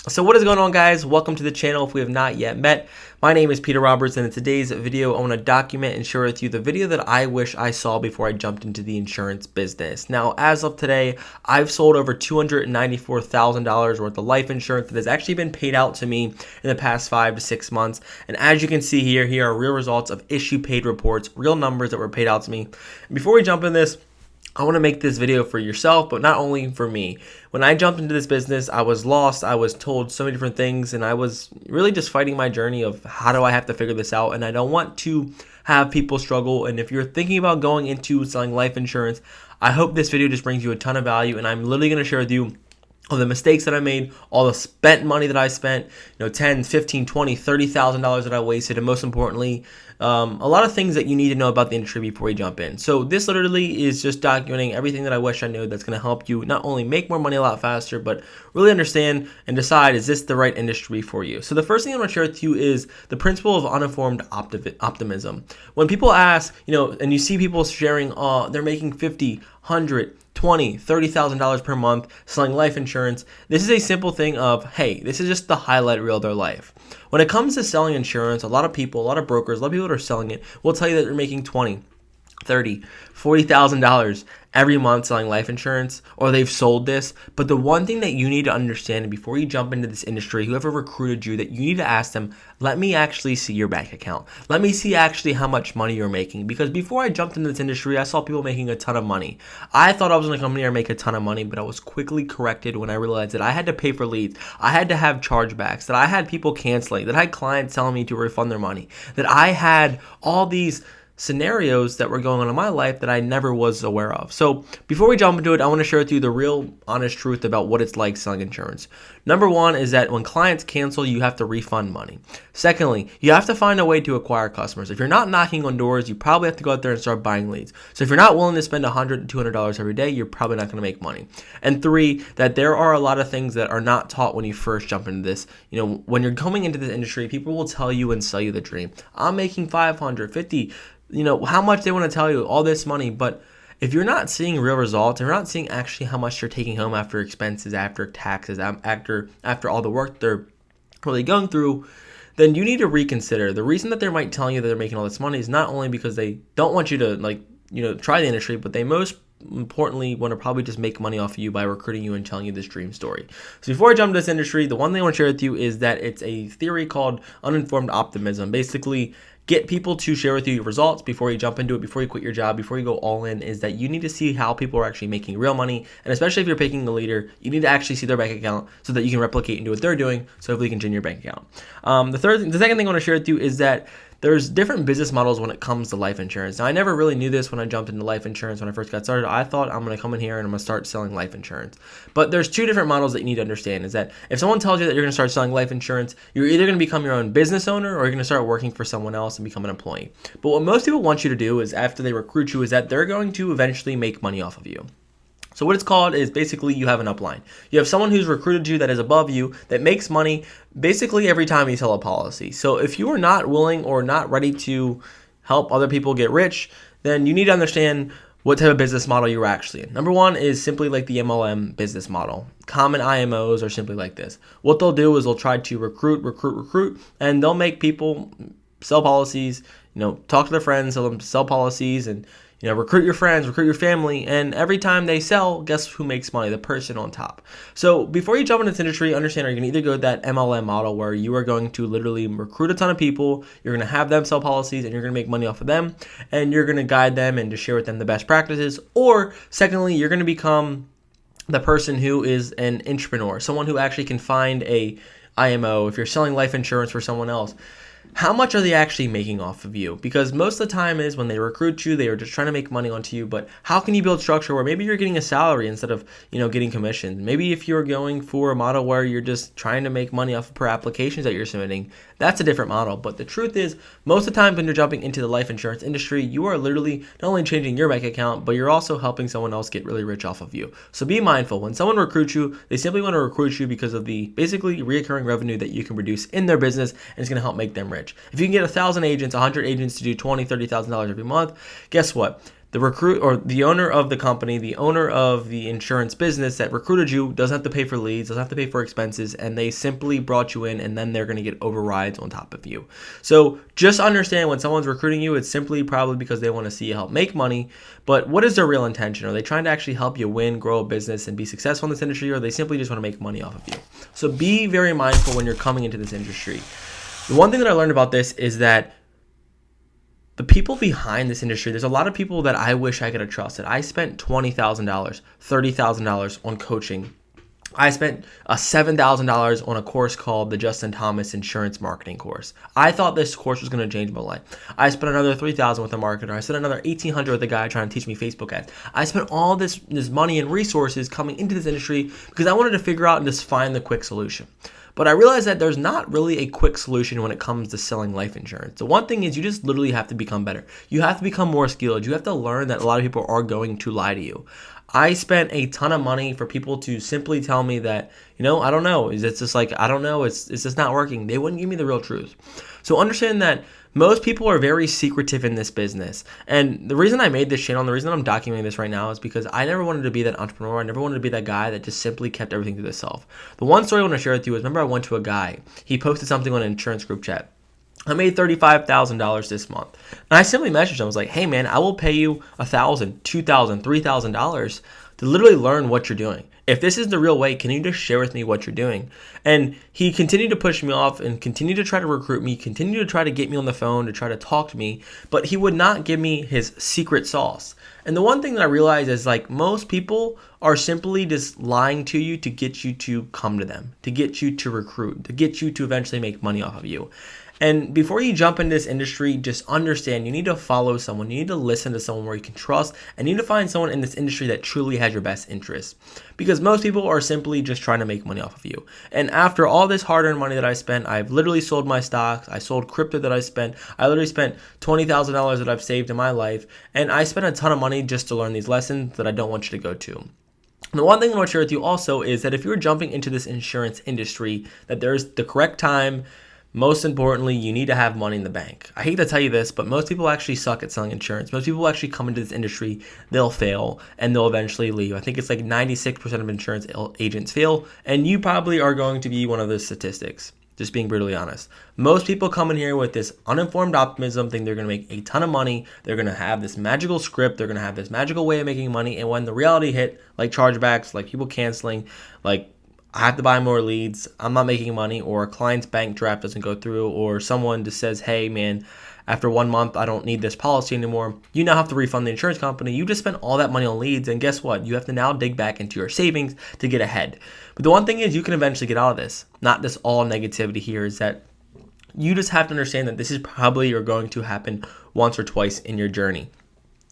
So what is going on, guys? Welcome to the channel. If we have not yet met, my name is Peter Roberts, and in today's video I want to document and share with you the video that I wish I saw before I jumped into the insurance business. Now, as of today, I've sold over $294,000 worth of life insurance that has actually been paid out to me in the past 5 to 6 months. And as you can see here are real results of issue paid reports, real numbers that were paid out to me. And before we jump in this, I want to make this video for yourself, but not only for me. When I jumped into this business, I was lost. I was told so many different things, and I was really just fighting my journey of how do I have to figure this out, and I don't want to have people struggle. And if you're thinking about going into selling life insurance, I hope this video just brings you a ton of value, and I'm literally going to share with you all the mistakes that I made, all the spent money that I spent, $10, $15, $20, $30,000 that I wasted, and most importantly, a lot of things that you need to know about the industry before you jump in. So this literally is just documenting everything that I wish I knew that's going to help you not only make more money a lot faster, but really understand and decide, is this the right industry for you? So the first thing I want to share with you is the principle of uninformed optimism. When people ask, and you see people sharing, they're making 50, 100, $20,000, $30,000 per month selling life insurance. This is a simple thing of, hey, this is just the highlight reel of their life. When it comes to selling insurance, a lot of people, a lot of brokers, a lot of people that are selling it will tell you that they're making $20,000, $30,000, $40,000 every month selling life insurance, or they've sold this. But the one thing that you need to understand before you jump into this industry, whoever recruited you, that you need to ask them, let me actually see your bank account. Let me see actually how much money you're making. Because before I jumped into this industry, I saw people making a ton of money. I thought I was going to come here and make a ton of money, but I was quickly corrected when I realized that I had to pay for leads. I had to have chargebacks, that I had people canceling, that I had clients telling me to refund their money, that I had all these scenarios that were going on in my life that I never was aware of. So before we jump into it, I want to share with you the real honest truth about what it's like selling insurance. Number one is that when clients cancel, you have to refund money. Secondly, you have to find a way to acquire customers. If you're not knocking on doors, you probably have to go out there and start buying leads. So if you're not willing to spend $100 to $200 every day, you're probably not going to make money. And three, that there are a lot of things that are not taught when you first jump into this. When you're coming into this industry, people will tell you and sell you the dream. I'm making 500, 50, how much they want to tell you, all this money. But if you're not seeing real results, and you're not seeing actually how much you're taking home after expenses, after taxes, after all the work they're really going through, then you need to reconsider. The reason that they might tell you that they're making all this money is not only because they don't want you to try the industry, but they most importantly want to probably just make money off of you by recruiting you and telling you this dream story. So before I jump into this industry, the one thing I want to share with you is that it's a theory called uninformed optimism. Basically, get people to share with you your results before you jump into it, before you quit your job, before you go all in, is that you need to see how people are actually making real money. And especially if you're picking a leader, you need to actually see their bank account so that you can replicate and do what they're doing, so hopefully you can change your bank account. The second thing I want to share with you is that there's different business models when it comes to life insurance. Now, I never really knew this when I jumped into life insurance when I first got started. I thought I'm going to come in here and I'm going to start selling life insurance. But there's two different models that you need to understand, is that if someone tells you that you're going to start selling life insurance, you're either going to become your own business owner or you're going to start working for someone else and become an employee. But what most people want you to do is, after they recruit you, is that they're going to eventually make money off of you. So what it's called is basically you have an upline. You have someone who's recruited you that is above you that makes money basically every time you sell a policy. So if you are not willing or not ready to help other people get rich, then you need to understand what type of business model you're actually in. Number one is simply like the MLM business model. Common IMOs are simply like this. What they'll do is they'll try to recruit, and they'll make people sell policies, talk to their friends, tell them to sell policies, and recruit your friends, recruit your family, and every time they sell, guess who makes money? The person on top. So before you jump into this industry, understand you're going to either go that MLM model where you are going to literally recruit a ton of people, you're going to have them sell policies, and you're going to make money off of them, and you're going to guide them and to share with them the best practices. Or secondly, you're going to become the person who is an entrepreneur, someone who actually can find a IMO. If you're selling life insurance for someone else, how much are they actually making off of you? Because most of the time is when they recruit you, they are just trying to make money onto you. But how can you build structure where maybe you're getting a salary instead of, getting commission? Maybe if you're going for a model where you're just trying to make money off per applications that you're submitting, that's a different model. But the truth is, most of the time when you're jumping into the life insurance industry, you are literally not only changing your bank account, but you're also helping someone else get really rich off of you. So be mindful. When someone recruits you, they simply want to recruit you because of the basically recurring revenue that you can produce in their business, and it's going to help make them rich. If you can get 1,000 agents, 100 agents to do $20,000, $30,000 every month, guess what? The recruit or the owner of the company, the owner of the insurance business that recruited you doesn't have to pay for leads, doesn't have to pay for expenses, and they simply brought you in, and then they're going to get overrides on top of you. So just understand when someone's recruiting you, it's simply probably because they want to see you help make money. But what is their real intention? Are they trying to actually help you win, grow a business, and be successful in this industry, or they simply just want to make money off of you? So be very mindful when you're coming into this industry. The one thing that I learned about this is that the people behind this industry, there's a lot of people that I wish I could have trusted. I spent $20,000, $30,000 on coaching. I spent $7,000 on a course called the Justin Thomas Insurance Marketing Course. I thought this course was going to change my life. I spent another $3,000 with a marketer. I spent another $1,800 with a guy trying to teach me Facebook ads. I spent all this money and resources coming into this industry because I wanted to figure out and just find the quick solution. But I realized that there's not really a quick solution when it comes to selling life insurance. The one thing is you just literally have to become better. You have to become more skilled. You have to learn that a lot of people are going to lie to you. I spent a ton of money for people to simply tell me that, I don't know. It's just like, I don't know. It's just not working. They wouldn't give me the real truth. So understand that most people are very secretive in this business. And the reason I made this channel, and the reason I'm documenting this right now is because I never wanted to be that entrepreneur. I never wanted to be that guy that just simply kept everything to himself. The one story I want to share with you is, remember I went to a guy. He posted something on an insurance group chat. I made $35,000 this month. And I simply messaged him. I was like, hey man, I will pay you $1,000, $2,000, $3,000 to literally learn what you're doing. If this is the real way, can you just share with me what you're doing? And he continued to push me off and continued to try to recruit me, continued to try to get me on the phone to try to talk to me, but he would not give me his secret sauce. And the one thing that I realized is, like, most people are simply just lying to you to get you to come to them, to get you to recruit, to get you to eventually make money off of you. And before you jump into this industry, just understand you need to follow someone. You need to listen to someone where you can trust, and you need to find someone in this industry that truly has your best interests. Because most people are simply just trying to make money off of you. And after all this hard-earned money that I spent, I've literally sold my stocks. I sold crypto that I spent. I literally spent $20,000 that I've saved in my life. And I spent a ton of money just to learn these lessons that I don't want you to go to. And the one thing I want to share with you also is that if you're jumping into this insurance industry, that there's the correct time. Most importantly, you need to have money in the bank. I hate to tell you this, but most people actually suck at selling insurance. Most people actually come into this industry, they'll fail, and they'll eventually leave. I think it's like 96% of insurance agents fail, and you probably are going to be one of those statistics, just being brutally honest. Most people come in here with this uninformed optimism, think they're going to make a ton of money, they're going to have this magical script, they're going to have this magical way of making money, and when the reality hit, like chargebacks, like people canceling, like I have to buy more leads, I'm not making money, or a client's bank draft doesn't go through, or someone just says, hey man, after 1 month, I don't need this policy anymore. You now have to refund the insurance company. You just spent all that money on leads, and guess what? You have to now dig back into your savings to get ahead. But the one thing is, you can eventually get out of this. Not this all negativity here, is that you just have to understand that this is probably going to happen once or twice in your journey.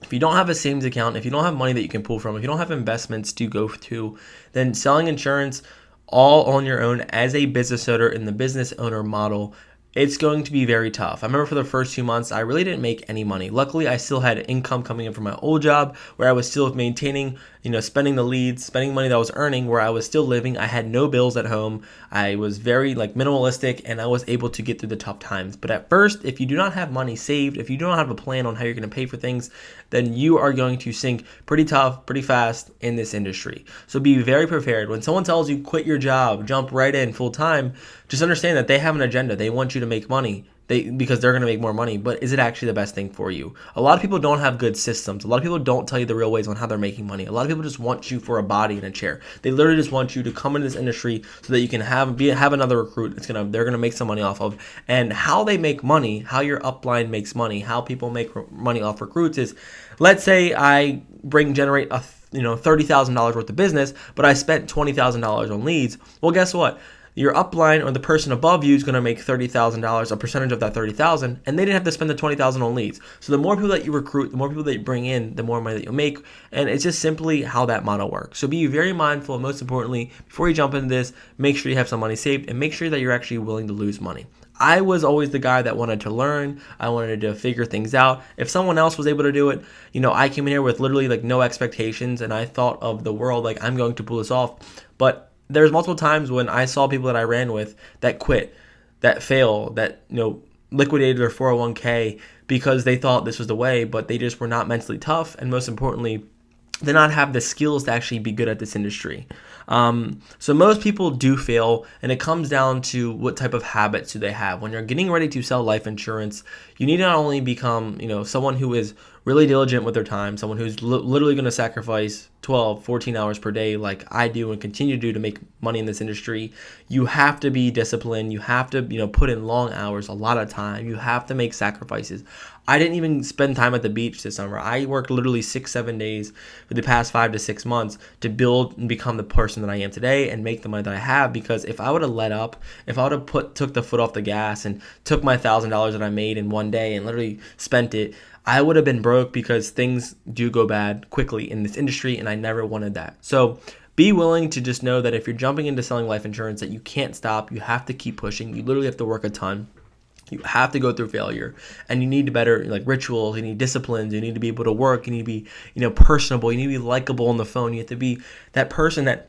If you don't have a savings account, if you don't have money that you can pull from, if you don't have investments to go to, then selling insurance all on your own as a business owner in the business owner model, it's going to be very tough. I remember for the first 2 months, I really didn't make any money. Luckily, I still had income coming in from my old job where I was still maintaining, spending the leads, spending money that I was earning, where I was still living. I had no bills at home. I was very minimalistic, and I was able to get through the tough times. But at first, if you do not have money saved, if you do not have a plan on how you're going to pay for things, then you are going to sink pretty tough, pretty fast in this industry. So be very prepared. When someone tells you quit your job, jump right in full time, just understand that they have an agenda. They want you to make money. Because they're going to make more money, but is it actually the best thing for you? A lot of people don't have good systems. A lot of people don't tell you the real ways on how they're making money. A lot of people just want you for a body in a chair. They literally just want you to come into this industry so that you can have another recruit they're gonna make some money off of. And how they make money, how your upline makes money, how people make money off recruits is, let's say I generate a $30,000 worth of business, but I spent $20,000 on leads. Well, guess what? Your upline or the person above you is going to make $30,000, a percentage of that $30,000, and they didn't have to spend the $20,000 on leads. So the more people that you recruit, the more people that you bring in, the more money that you'll make, and it's just simply how that model works. So be very mindful, and most importantly, before you jump into this, make sure you have some money saved, and make sure that you're actually willing to lose money. I was always the guy that wanted to learn. I wanted to figure things out. If someone else was able to do it, I came in here with literally no expectations, and I thought of the world like I'm going to pull this off. But there's multiple times when I saw people that I ran with that quit, that fail, that liquidated their 401k because they thought this was the way, but they just were not mentally tough, and most importantly, did not have the skills to actually be good at this industry. So most people do fail, and it comes down to what type of habits do they have. When you're getting ready to sell life insurance, you need to not only become, someone who is really diligent with their time, someone who's literally going to sacrifice 12, 14 hours per day like I do and continue to do to make money in this industry. You have to be disciplined. You have to, put in long hours, a lot of time. You have to make sacrifices. I didn't even spend time at the beach this summer. I worked literally 6-7 days for the past 5 to 6 months to build and become the person that I am today and make the money that I have, because if I would have let up, if I would have took the foot off the gas and took my $1,000 that I made in one day and literally spent it, I would have been broke, because things do go bad quickly in this industry, and I never wanted that. So be willing to just know that if you're jumping into selling life insurance, that you can't stop. You have to keep pushing. You literally have to work a ton. You have to go through failure, and you need better rituals. You need disciplines. You need to be able to work. You need to be personable. You need to be likable on the phone. You have to be that person that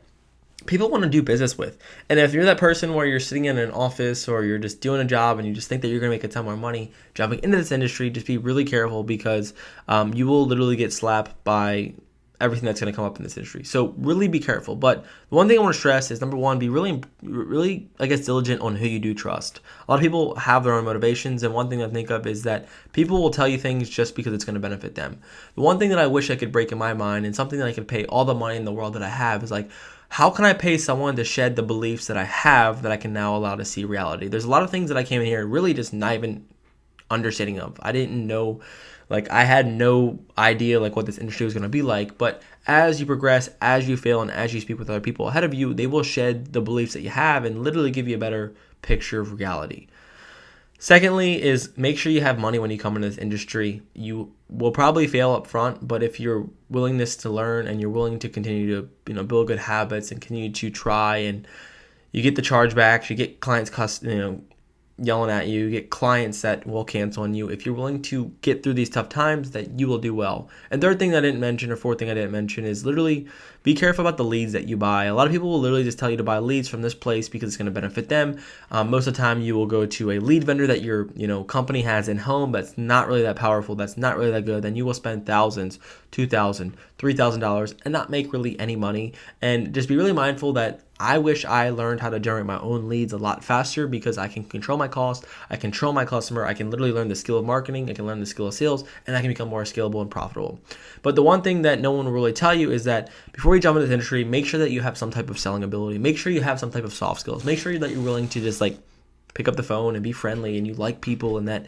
people want to do business with. And if you're that person where you're sitting in an office or you're just doing a job and you just think that you're going to make a ton more money jumping into this industry, just be really careful, because you will literally get slapped by everything that's going to come up in this industry. So really be careful. But the one thing I want to stress is, number one, be really, diligent on who you do trust. A lot of people have their own motivations, and one thing I think of is that people will tell you things just because it's going to benefit them. The one thing that I wish I could break in my mind, and something that I could pay all the money in the world that I have, is how can I pay someone to shed the beliefs that I have that I can now allow to see reality? There's a lot of things that I came in here really just not even understanding of. I didn't know, I had no idea what this industry was going to be like. But as you progress, as you fail, and as you speak with other people ahead of you, they will shed the beliefs that you have and literally give you a better picture of reality. Secondly is, make sure you have money when you come into this industry. You will probably fail up front, but if your willingness to learn and you're willing to continue to build good habits and continue to try, and you get the chargebacks, you get clients yelling at you, you get clients that will cancel on you. If you're willing to get through these tough times, that you will do well. And third thing that I didn't mention, or fourth thing I didn't mention, is literally be careful about the leads that you buy. A lot of people will literally just tell you to buy leads from this place because it's going to benefit them. Most of the time you will go to a lead vendor that your company has in home that's not really that powerful, that's not really that good. Then you will spend thousands, $2,000, $3,000 and not make really any money. And just be really mindful that I wish I learned how to generate my own leads a lot faster, because I can control my cost, I control my customer, I can literally learn the skill of marketing, I can learn the skill of sales, and I can become more scalable and profitable. But the one thing that no one will really tell you is that before you jump into this industry, make sure that you have some type of selling ability. Make sure you have some type of soft skills. Make sure that you're willing to just pick up the phone and be friendly, and you like people, and that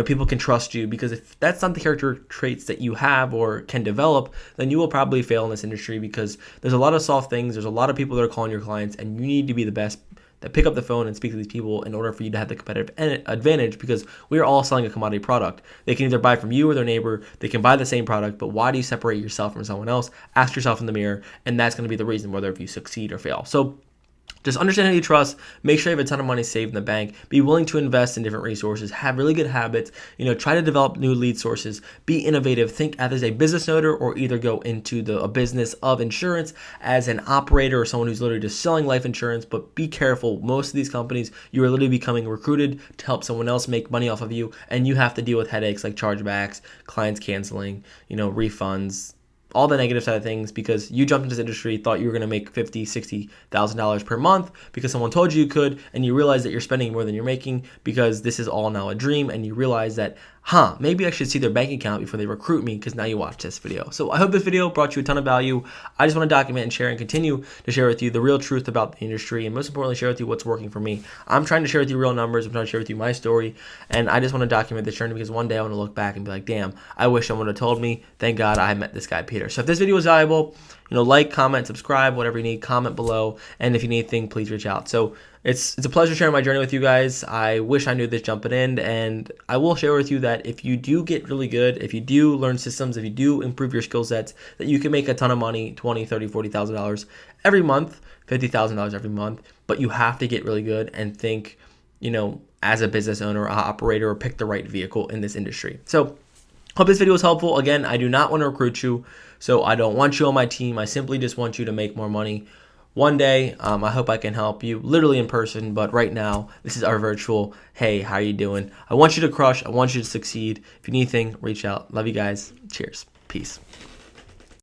people can trust you, because if that's not the character traits that you have or can develop, then you will probably fail in this industry, because there's a lot of soft things, there's a lot of people that are calling your clients, and you need to be the best that pick up the phone and speak to these people in order for you to have the competitive advantage, because we are all selling a commodity product. They can either buy from you or their neighbor, they can buy the same product, but why do you separate yourself from someone else? Ask yourself in the mirror, and that's going to be the reason whether if you succeed or fail. So just understand who you trust. Make sure you have a ton of money saved in the bank. Be willing to invest in different resources. Have really good habits. Try to develop new lead sources. Be innovative. Think as a business owner, or either go into a business of insurance as an operator or someone who's literally just selling life insurance. But be careful. Most of these companies, you are literally becoming recruited to help someone else make money off of you, and you have to deal with headaches like chargebacks, clients canceling, refunds, all the negative side of things, because you jumped into this industry, thought you were going to make $50,000, $60,000 per month because someone told you could, and you realize that you're spending more than you're making, because this is all now a dream, and you realize that, maybe I should see their bank account before they recruit me, because now you watch this video. So I hope this video brought you a ton of value. I just want to document and share and continue to share with you the real truth about the industry, and most importantly, share with you what's working for me. I'm trying to share with you real numbers. I'm trying to share with you my story, and I just want to document this journey, because one day I want to look back and be like, damn, I wish someone would have told me. Thank God I met this guy, Peter. So if this video was valuable, like, comment, subscribe, whatever you need, comment below, and if you need anything, please reach out. So it's a pleasure sharing my journey with you guys. I wish I knew this jumping in, and I will share with you that if you do get really good, if you do learn systems, if you do improve your skill sets, that you can make a ton of money, $20,000, $30,000, $40,000 every month, $50,000 every month. But you have to get really good and think, as a business owner, or operator, or pick the right vehicle in this industry. So hope this video was helpful. Again, I do not want to recruit you, so I don't want you on my team. I simply just want you to make more money One day, I hope I can help you literally in person, but right now, this is our virtual, hey, how you doing? I want you to crush. I want you to succeed. If you need anything, reach out. Love you guys. Cheers. Peace.